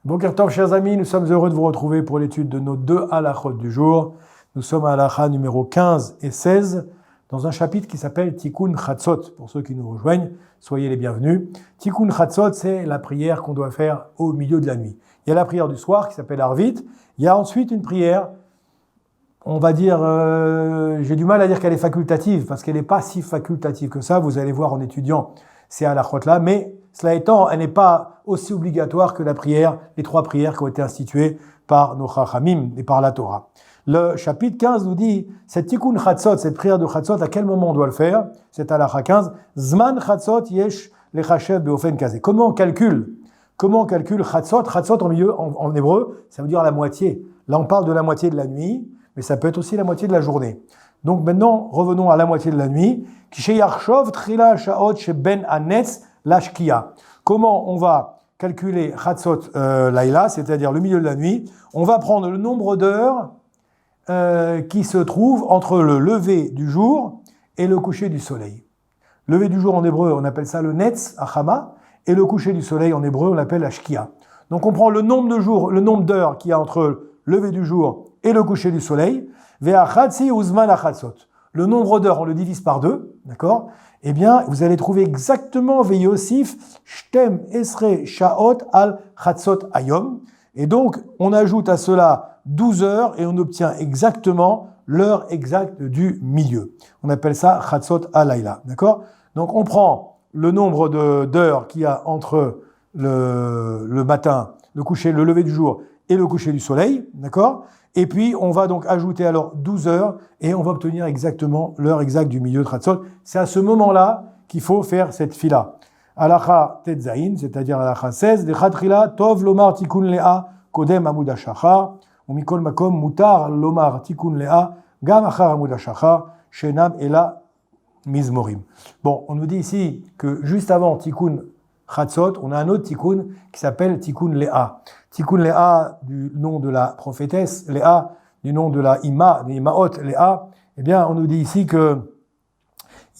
Boker Tov, chers amis, nous sommes heureux de vous retrouver pour l'étude de nos deux halachot du jour. Nous sommes à halacha numéro 15 et 16, dans un chapitre qui s'appelle Tikkun Chatzot. Pour ceux qui nous rejoignent, soyez les bienvenus. Tikkun Chatzot, c'est la prière qu'on doit faire au milieu de la nuit. Il y a la prière du soir qui s'appelle Arvit. Il y a ensuite une prière, on va dire, j'ai du mal à dire qu'elle est facultative, parce qu'elle n'est pas si facultative que ça, vous allez voir en étudiant ces halachot-là, mais cela étant, elle n'est pas aussi obligatoire que la prière, les trois prières qui ont été instituées par nos chachamim et par la Torah. Le chapitre 15 nous dit, cette tikkun chatzot, cette prière de chatzot, à quel moment on doit le faire? C'est halacha 15. Zman chatzot yesh lechachev beofen kazé. Comment on calcule chatzot? Chatzot en hébreu, ça veut dire la moitié. Là, on parle de la moitié de la nuit, mais ça peut être aussi la moitié de la journée. Donc maintenant, revenons à la moitié de la nuit. Comment on va calculer Chatzot Laïla, c'est-à-dire le milieu de la nuit? On va prendre le nombre d'heures qui se trouvent entre le lever du jour et le coucher du soleil. Lever du jour en hébreu, on appelle ça le Netz, Achama, et le coucher du soleil en hébreu, on l'appelle Ashkia. Donc on prend le nombre d'heures qu'il y a entre le lever du jour et le coucher du soleil, Ve'achatzi uzman achatzot. Le nombre d'heures, on le divise par 2, d'accord? Eh bien, vous allez trouver exactement Ve'yosif shtem esre shaot al chatzot ayom. Et donc, on ajoute à cela 12 heures et on obtient exactement l'heure exacte du milieu. On appelle ça chatzot alayla, d'accord? Donc, on prend le nombre d'heures qu'il y a entre le matin, le lever du jour et le coucher du soleil, d'accord? Et puis, on va donc ajouter alors 12 heures et on va obtenir exactement l'heure exacte du milieu de Chatzot. C'est à ce moment-là qu'il faut faire cette fila. Halacha Tetzain, c'est-à-dire halacha 16, de Chatrila, Tov lomar tikkun lea, kodem amud hashachar, ou mikol makom mutar lomar tikkun lea, gam achar amud hashachar, shenam ela mizmorim. Bon, on nous dit ici que juste avant tikkun Chatzot, on a un autre tikkun qui s'appelle tikkun Léa. Tikkun Léa du nom de la prophétesse, Léa du nom de la Imaot Léa. Eh bien, on nous dit ici que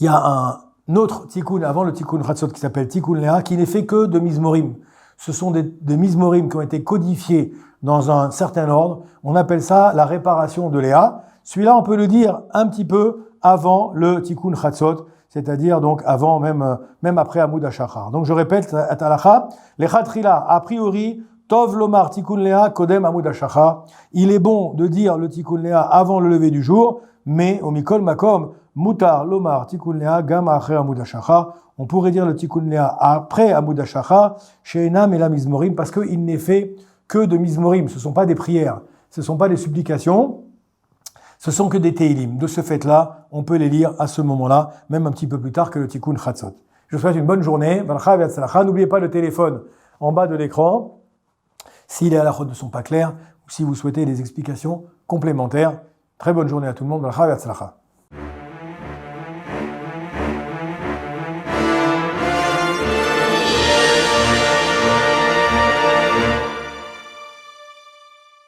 il y a un autre tikkun avant le tikkun Chatzot qui s'appelle tikkun Léa qui n'est fait que de mizmorim. Ce sont des mizmorim qui ont été codifiés dans un certain ordre. On appelle ça la réparation de Léa. Celui-là, on peut le dire un petit peu avant le tikkun Chatzot, c'est-à-dire donc avant même après Amud HaShachar. Donc je répète, Atalacha, les Chatrila, a priori, Tov lomar tikkun lea kodem Amud HaShachar. Il est bon de dire le tikkun lea avant le lever du jour, mais au mikol makom mutar lomar tikkun lea gam achre Amud HaShachar. On pourrait dire le tikkun lea après Amud HaShachar, she'enam ela mizmorim, parce qu'il n'est fait que de mizmorim. Ce ne sont pas des prières, ce ne sont pas des supplications. Ce sont que des Teilim. De ce fait-là, on peut les lire à ce moment-là, même un petit peu plus tard que le Tikkun Chatzot. Je vous souhaite une bonne journée. N'oubliez pas le téléphone en bas de l'écran. Si les halachot ne sont pas clairs, ou si vous souhaitez des explications complémentaires, très bonne journée à tout le monde.